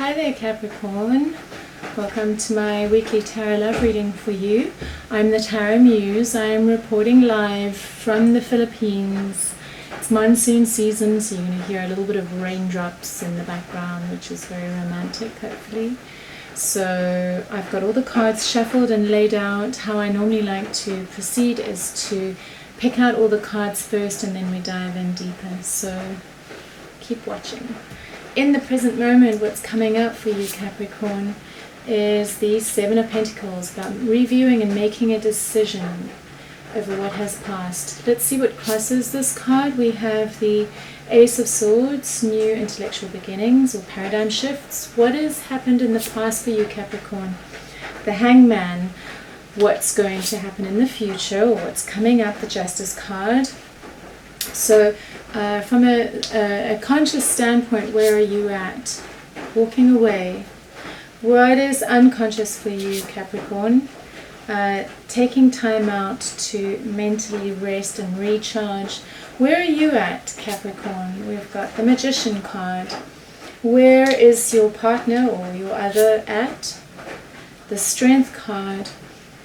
Hi there, Capricorn. Welcome to my weekly tarot love reading for you. I'm the Tarot Muse. I am reporting live from the Philippines. It's monsoon season, so you're going to hear a little bit of raindrops in the background, which is very romantic, hopefully. So I've got all the cards shuffled and laid out. How I normally like to proceed is to pick out all the cards first and then we dive in deeper. So keep watching. In the present moment, what's coming up for you, Capricorn, is the Seven of Pentacles, about reviewing and making a decision over what has passed. Let's see what crosses this card. We have the Ace of Swords, new intellectual beginnings or paradigm shifts. What has happened in the past for you, Capricorn? The Hangman, what's going to happen in the future or what's coming up, the Justice card. So from a conscious standpoint, where are you at? Walking away. What is unconscious for you, Capricorn? Taking time out to mentally rest and recharge. Where are you at, Capricorn? We've got the Magician card. Where is your partner or your other at? The Strength card.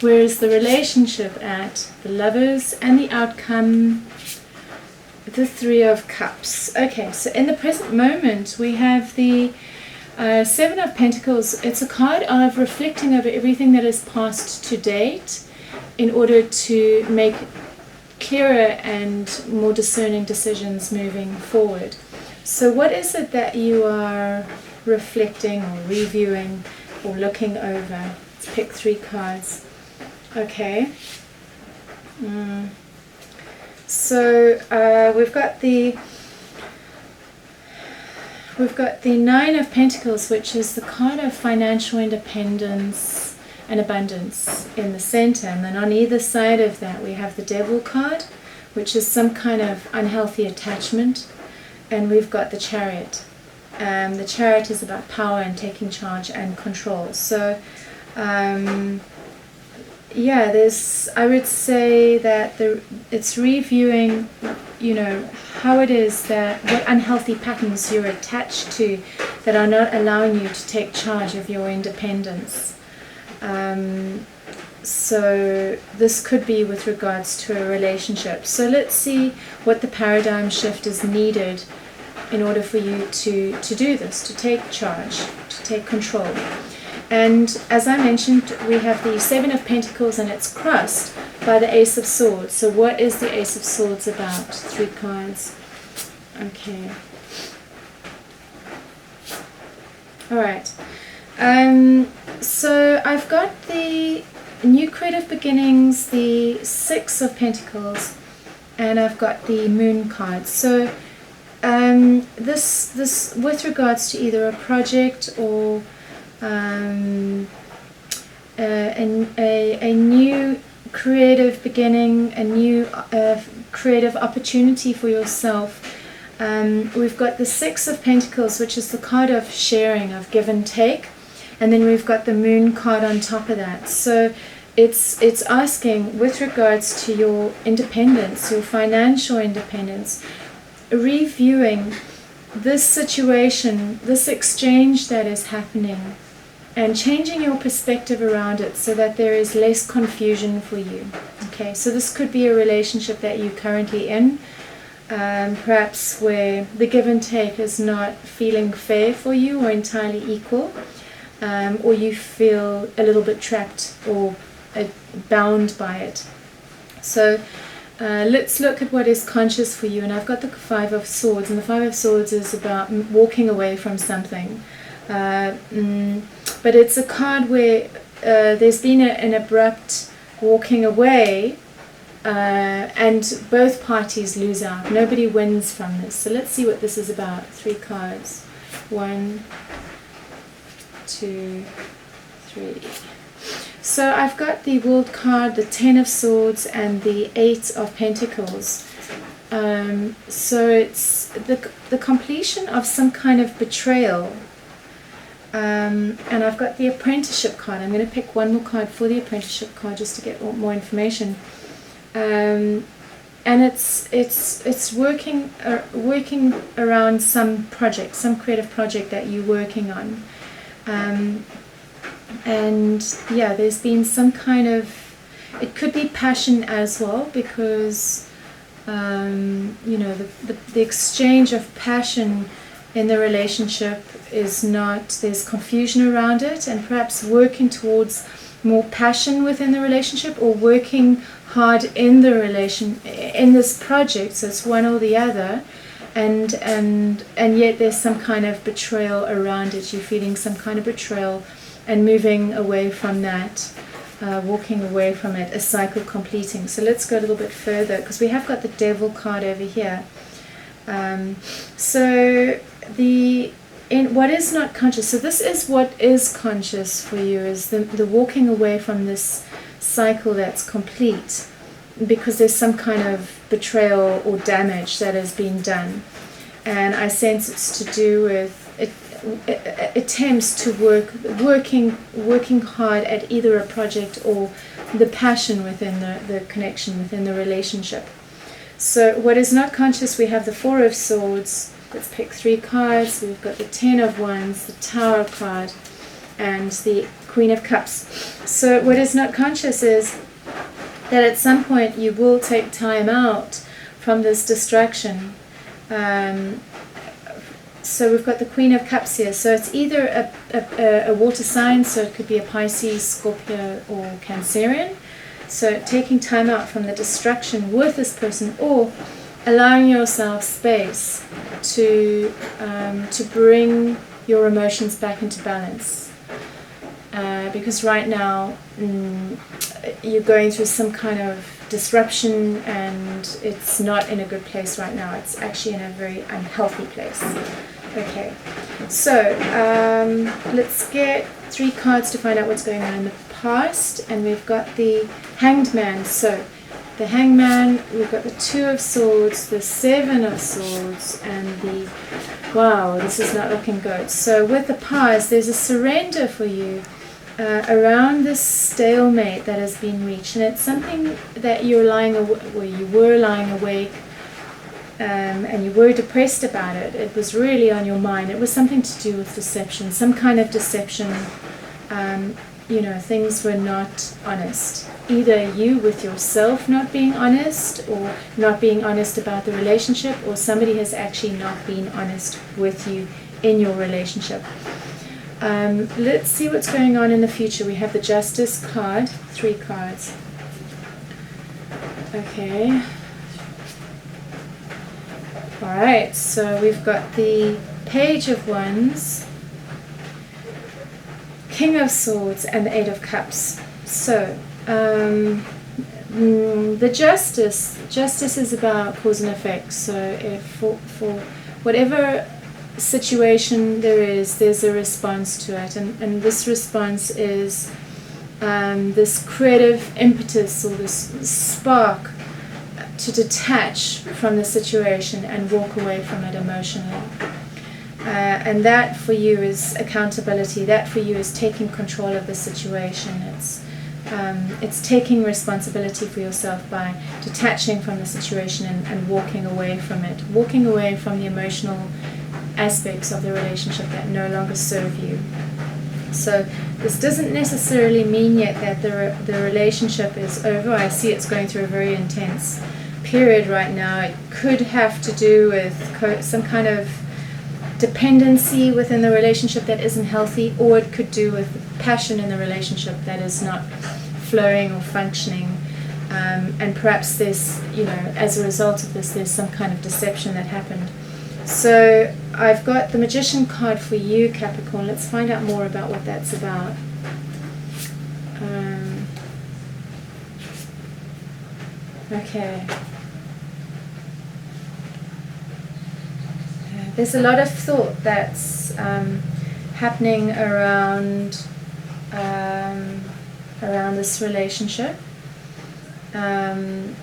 Where is the relationship at? The Lovers and the outcome. The Three of Cups. Okay, so in the present moment we have the Seven of Pentacles. It's a card of reflecting over everything that has passed to date in order to make clearer and more discerning decisions moving forward. So what is it that you are reflecting or reviewing or looking over? Let's pick three cards. Okay. So we've got the Nine of Pentacles, which is the card of financial independence and abundance in the center, and then on either side of that we have the Devil card, which is some kind of unhealthy attachment, and we've got the Chariot. The Chariot is about power and taking charge and control. So yeah, I would say that it's reviewing, how it is that, what unhealthy patterns you're attached to that are not allowing you to take charge of your independence. So this could be with regards to a relationship. So let's see what the paradigm shift is needed in order for you to do this, to take charge, to take control. And as I mentioned, we have the Seven of Pentacles and it's crossed by the Ace of Swords. So what is the Ace of Swords about? Three cards. Okay. Alright. So I've got the new creative beginnings, the Six of Pentacles, and I've got the Moon card. So this with regards to either a project or a new creative beginning, a new creative opportunity for yourself. We've got the Six of Pentacles, which is the card of sharing, of give and take, and then we've got the Moon card on top of that. So it's asking, with regards to your independence, your financial independence, reviewing this situation, this exchange that is happening, and changing your perspective around it so that there is less confusion for you. Okay, so this could be a relationship that you're currently in, perhaps where the give and take is not feeling fair for you or entirely equal, or you feel a little bit trapped or bound by it. So let's look at what is conscious for you. And I've got the Five of Swords, and the Five of Swords is about walking away from something. But it's a card where there's been an abrupt walking away, and both parties lose out. Nobody wins from this. So let's see what this is about. Three cards. 1, 2, 3. So I've got the World card, the Ten of Swords, and the Eight of Pentacles. So it's the completion of some kind of betrayal. And I've got the Apprenticeship card. I'm going to pick one more card for the Apprenticeship card just to get more information. And it's working around some project, some creative project that you're working on. And yeah, there's been some kind of, it could be passion as well, because you know, the exchange of passion in the relationship is not, there's confusion around it, and perhaps working towards more passion within the relationship, or working hard in the in this project, so it's one or the other, and yet there's some kind of betrayal around it. You're feeling some kind of betrayal and moving away from that, walking away from it, a cycle completing. So let's go a little bit further, because we have got the Devil card over here. So what is not conscious, so this is what is conscious for you, is the walking away from this cycle that's complete, because there's some kind of betrayal or damage that has been done. And I sense it's to do with attempts to working hard at either a project or the passion within the connection, within the relationship. So what is not conscious, we have the Four of Swords. Let's pick 3 cards. We've got the 10 of Wands, the Tower card, and the Queen of Cups. So what is not conscious is that at some point you will take time out from this distraction. So we've got the Queen of Cups here. So it's either a water sign, so it could be a Pisces, Scorpio, or Cancerian. So taking time out from the distraction with this person, or allowing yourself space to bring your emotions back into balance. Because right now you're going through some kind of disruption, and it's not in a good place right now. It's actually in a very unhealthy place. Okay, so let's get 3 cards to find out what's going on in the past. And we've got the Hanged Man. So the Hanged Man, we've got the 2 of Swords, the 7 of Swords, and the, wow, this is not looking good. So with the past, there's a surrender for you around this stalemate that has been reached, and it's something that you were lying awake, and you were depressed about it. It was really on your mind. It was something to do with deception, some kind of deception. You know, things were not honest. Either you with yourself not being honest, or not being honest about the relationship, or somebody has actually not been honest with you in your relationship. Let's see what's going on in the future. We have the Justice card, 3 cards. Okay. Alright, so we've got the Page of Wands, King of Swords, and the 8 of Cups. So, the Justice is about cause and effect. So if for whatever situation there's a response to it, and this response is this creative impetus, or this spark to detach from the situation and walk away from it emotionally. And that for you is accountability. That for you is taking control of the situation. It's taking responsibility for yourself by detaching from the situation and walking away from it, walking away from the emotional aspects of the relationship that no longer serve you. So this doesn't necessarily mean yet that the relationship is over. I see it's going through a very intense period right now. It could have to do with some kind of dependency within the relationship that isn't healthy, or it could do with passion in the relationship that is not flowing or functioning, and perhaps there's, you know, as a result of this, there's some kind of deception that happened. So I've got the Magician card for you, Capricorn. Let's find out more about what that's about. Okay. There's a lot of thought that's happening around this relationship, and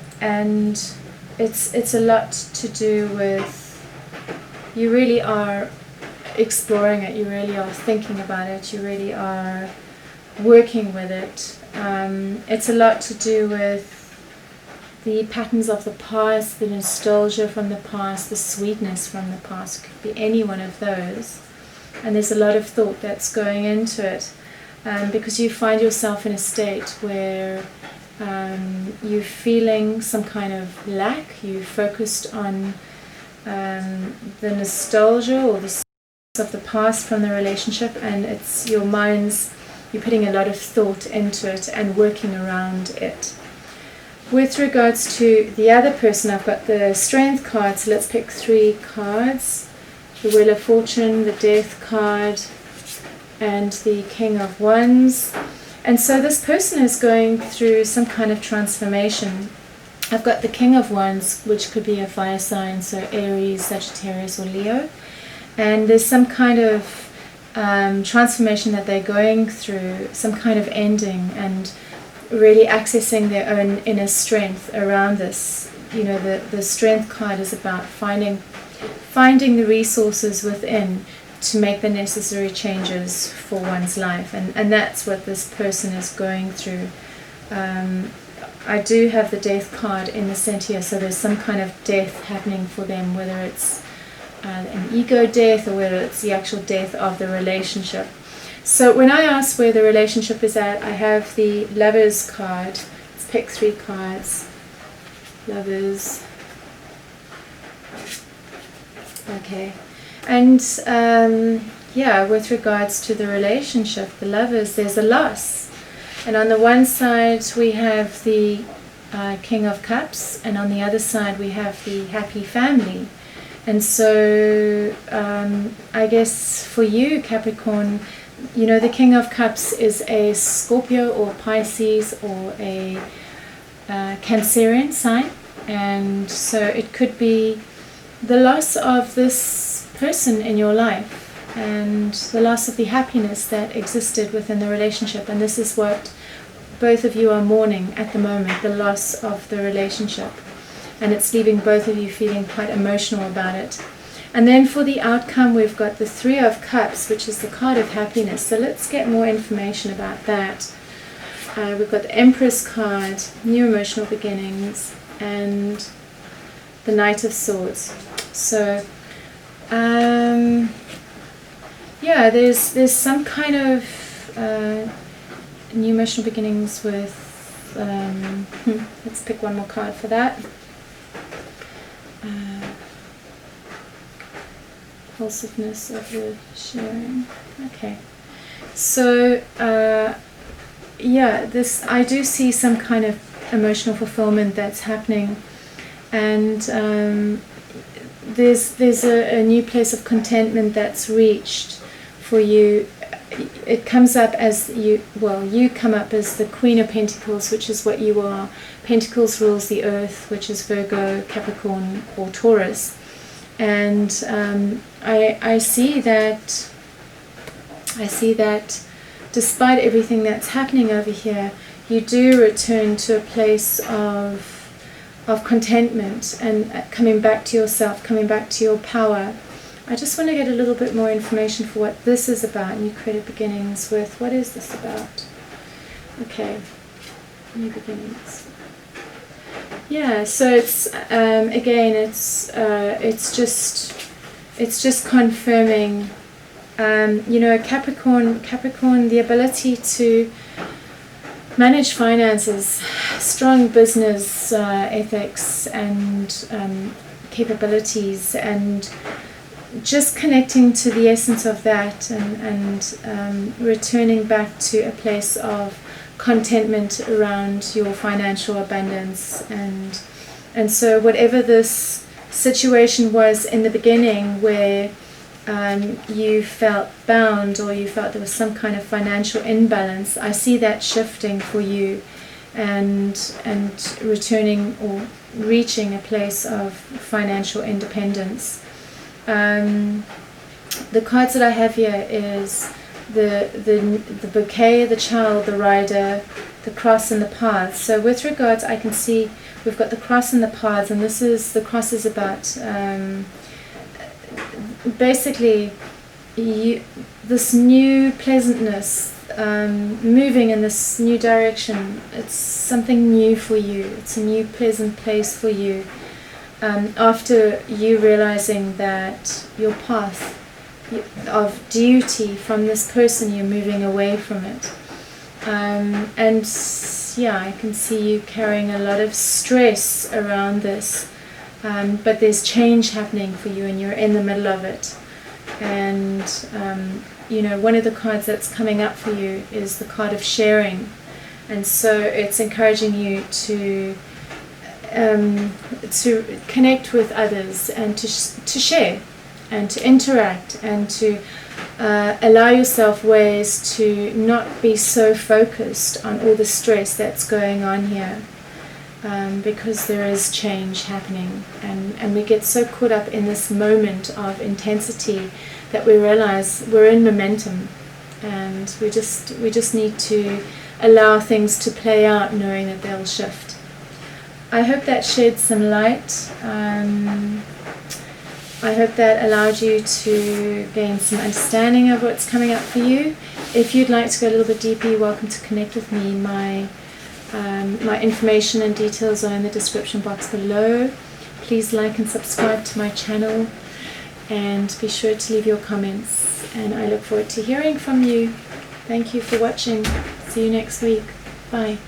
it's a lot to do with, you really are exploring it, you really are thinking about it, you really are working with it. It's a lot to do with the patterns of the past, the nostalgia from the past, the sweetness from the past. Could be any one of those. and there's a lot of thought that's going into it, because you find yourself in a state where you're feeling some kind of lack. You focused on the nostalgia or the sense of the past from the relationship, and it's your mind's, you're putting a lot of thought into it and working around it. With regards to the other person, I've got the Strength card, so let's pick 3 cards. The Wheel of Fortune, the Death card, and the King of Wands. And so this person is going through some kind of transformation. I've got the King of Wands, which could be a fire sign, so Aries, Sagittarius, or Leo. And there's some kind of transformation that they're going through, some kind of ending, and really accessing their own inner strength around this. You know, the Strength card is about finding the resources within to make the necessary changes for one's life, and that's what this person is going through. I do have the Death card in the center here, so there's some kind of death happening for them, whether it's an ego death or whether it's the actual death of the relationship. So when I ask where the relationship is at, I have the Lovers card. Let's pick 3 cards. Lovers. Okay. And yeah, with regards to the relationship, the Lovers, there's a loss. And on the one side we have the King of Cups, and on the other side we have the happy family. And so I guess for you, Capricorn, you know, the King of Cups is a Scorpio or Pisces or a Cancerian sign, and so it could be the loss of this person in your life and the loss of the happiness that existed within the relationship. And this is what both of you are mourning at the moment, the loss of the relationship, and it's leaving both of you feeling quite emotional about it. And then for the outcome, we've got the 3 of Cups, which is the card of happiness. So let's get more information about that. We've got the Empress card, new emotional beginnings, and the Knight of Swords. So yeah, there's some kind of new emotional beginnings with let's pick one more card for that. Impulsiveness of the sharing. Okay, so yeah, this, I do see some kind of emotional fulfillment that's happening, and there's a new place of contentment that's reached for you. It comes up as you come up as the Queen of Pentacles, which is what you are. Pentacles rules the earth, which is Virgo, Capricorn, or Taurus. And I see that despite everything that's happening over here, you do return to a place of contentment and coming back to yourself, coming back to your power. I just want to get a little bit more information for what this is about. New creative beginnings with, what is this about? Okay, new beginnings. Yeah, so it's again, it's just confirming, you know, Capricorn, the ability to manage finances, strong business ethics and capabilities, and just connecting to the essence of that, and returning back to a place of contentment around your financial abundance. And so whatever this situation was in the beginning where you felt bound, or you felt there was some kind of financial imbalance, I see that shifting for you, and returning or reaching a place of financial independence. The cards that I have here is the bouquet, the child, the rider, the cross, and the path. So with regards, I can see we've got the cross and the paths, and the cross is about basically this new pleasantness, moving in this new direction. It's something new for you. It's a new pleasant place for you. After you realizing that your path, duty from this person. You're moving away from it. And yeah, I can see you carrying a lot of stress around this. But there's change happening for you and you're in the middle of it. And, you know, one of the cards that's coming up for you is the card of sharing. And so it's encouraging you to connect with others and to share and to interact and to allow yourself ways to not be so focused on all the stress that's going on here, because there is change happening, and we get so caught up in this moment of intensity that we realize we're in momentum, and we just need to allow things to play out, knowing that they'll shift. I hope that shed some light. I hope that allowed you to gain some understanding of what's coming up for you. If you'd like to go a little bit deeper, you're welcome to connect with me. My information and details are in the description box below. Please like and subscribe to my channel, and be sure to leave your comments, and I look forward to hearing from you. Thank you for watching. See you next week. Bye.